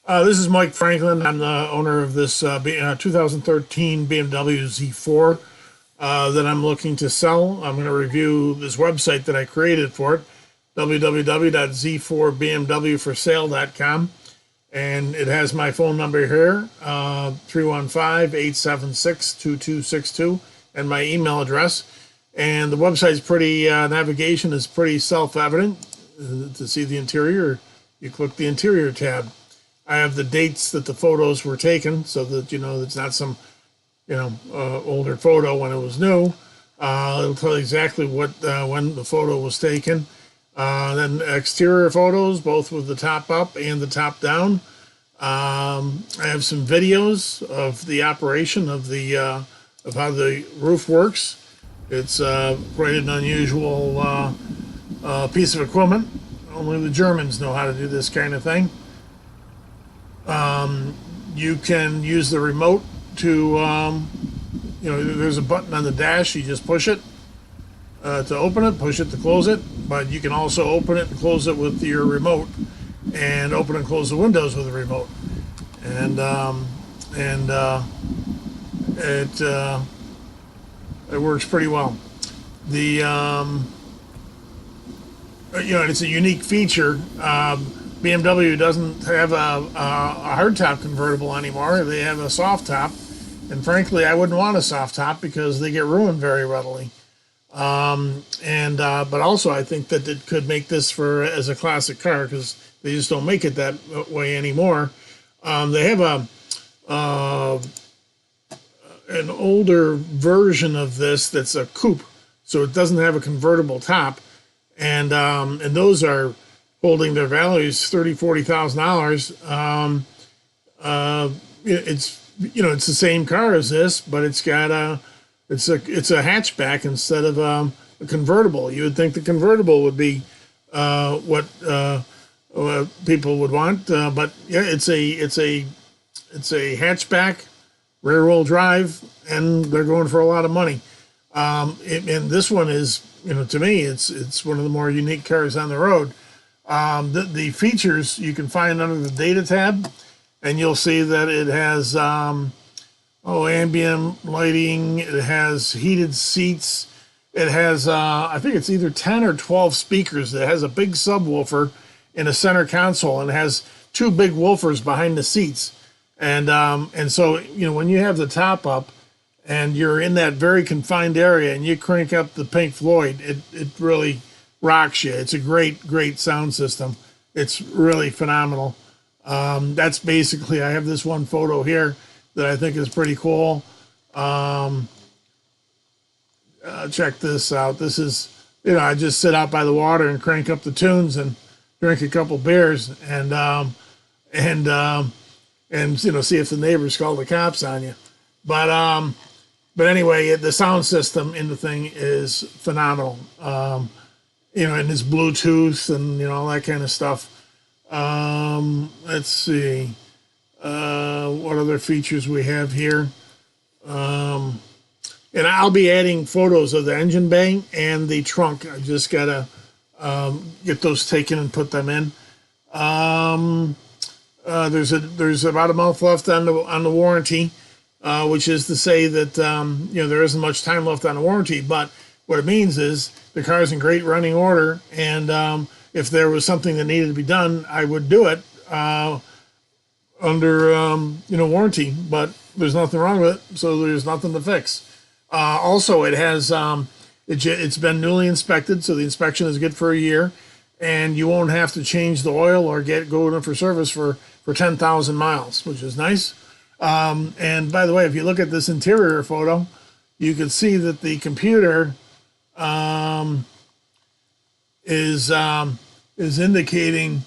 This is Mike Franklin. I'm the owner of this 2013 BMW Z4 that I'm looking to sell. I'm going to review this website that I created for it, www.z4bmwforsale.com. And it has my phone number here, 315-876-2262, and my email address. And the website's navigation is pretty self-evident. To see the interior, you click the interior tab. I have the dates that the photos were taken, so that it's not some older photo when it was new. It'll tell you exactly when the photo was taken. Then exterior photos, both with the top up and the top down. I have some videos of the operation of how the roof works. It's quite an unusual piece of equipment. Only the Germans know how to do this kind of thing. You can use the remote to, there's a button on the dash. You just push it to open it, push it to close it. But you can also open it and close it with your remote, and open and close the windows with the remote. And it works pretty well. It's a unique feature. BMW doesn't have a hardtop convertible anymore. They have a soft top, and frankly, I wouldn't want a soft top because they get ruined very readily. But also, I think that it could make this as a classic car because they just don't make it that way anymore. They have an older version of this that's a coupe, so it doesn't have a convertible top, and those are holding their values $30,000-$40,000. It's the same car as this, but it's a hatchback instead of a convertible. You would think the convertible would be what people would want, but yeah, it's a hatchback, rear wheel drive, and they're going for a lot of money. And this one is, to me, it's one of the more unique cars on the road. The features you can find under the data tab, and you'll see that it has ambient lighting, it has heated seats, it has I think it's either 10 or 12 speakers. It has a big subwoofer in a center console, and it has two big woofers behind the seats. And so when you have the top up and you're in that very confined area and you crank up the Pink Floyd, it really rocks you. It's a great sound system. It's really phenomenal. That's basically, I have this one photo here that I think is pretty cool. Check this out. This is, I just sit out by the water and crank up the tunes and drink a couple beers and see if the neighbors call the cops on you. But anyway, the sound system in the thing is phenomenal. And it's Bluetooth and all that kind of stuff. Let's see what other features we have here. And I'll be adding photos of the engine bay and the trunk. I just gotta get those taken and put them in. There's about a month left on the warranty, which is to say that there isn't much time left on the warranty. But what it means is the car's in great running order, and if there was something that needed to be done, I would do it under warranty. But there's nothing wrong with it, so there's nothing to fix. Also, it has it's been newly inspected, so the inspection is good for a year, and you won't have to change the oil or go in for service for 10,000 miles, which is nice. And by the way, if you look at this interior photo, you can see that the computer is indicating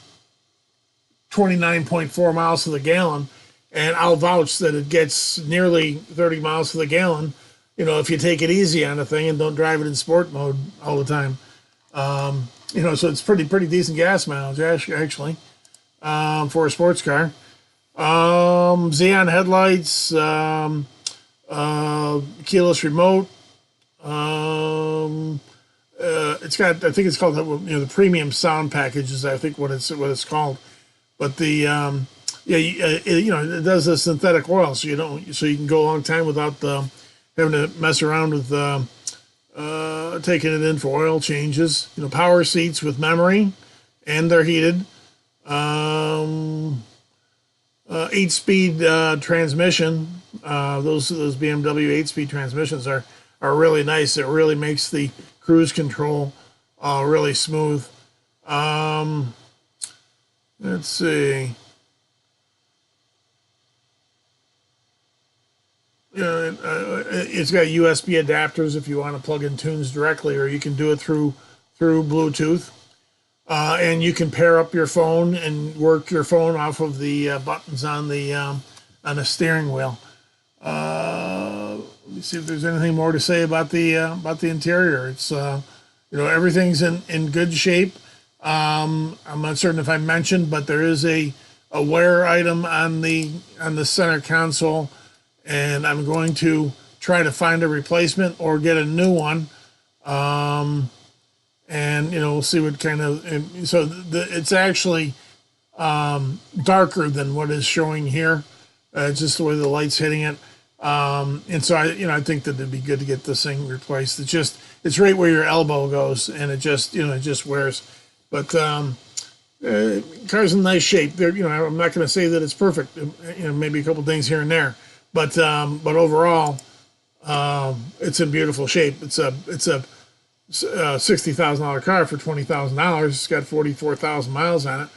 29.4 miles to the gallon, and I'll vouch that it gets nearly 30 miles to the gallon. If you take it easy on the thing and don't drive it in sport mode all the time. So it's pretty decent gas mileage actually for a sports car. Xenon headlights, keyless remote. It's got, I think it's called the premium sound package is I think what it's called. But the Yeah, it does the synthetic oil, so you can go a long time without having to mess around with taking it in for oil changes. Power seats with memory, and they're heated. 8-speed transmission. Those BMW 8-speed transmissions are really nice. It really makes the cruise control really smooth. Let's see. It's got USB adapters if you want to plug in tunes directly, or you can do it through Bluetooth. And you can pair up your phone and work your phone off of the buttons on the steering wheel. Let me see if there's anything more to say about the interior. It's everything's in good shape. I'm not certain if I mentioned, but there is a wear item on the center console, and I'm going to try to find a replacement or get a new one. And we'll see what kind of. It's actually darker than what is showing here. Just the way the light's hitting it. And so I think that it'd be good to get this thing replaced. It's right where your elbow goes, and it just wears. But car's in nice shape. I'm not going to say that it's perfect. Maybe a couple things here and there, but overall, it's in beautiful shape. It's a $60,000 car for $20,000. It's got 44,000 miles on it.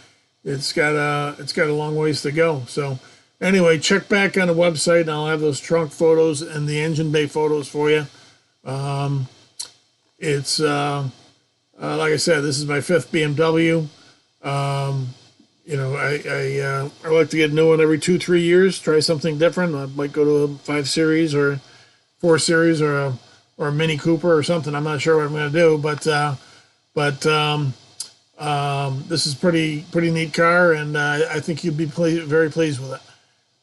It's got a long ways to go. So anyway, check back on the website, and I'll have those trunk photos and the engine bay photos for you. It's like I said, this is my 5th BMW. I like to get a new one every 2-3 years. Try something different. I might go to a 5 Series or 4 Series or a Mini Cooper or something. I'm not sure what I'm going to do, but this is pretty neat car, and I think you'd be very pleased with it.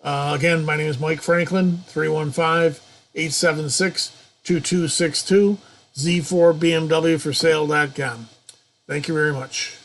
Again, my name is Mike Franklin, 315-876-2262, Z4BMW for sale.com. Thank you very much.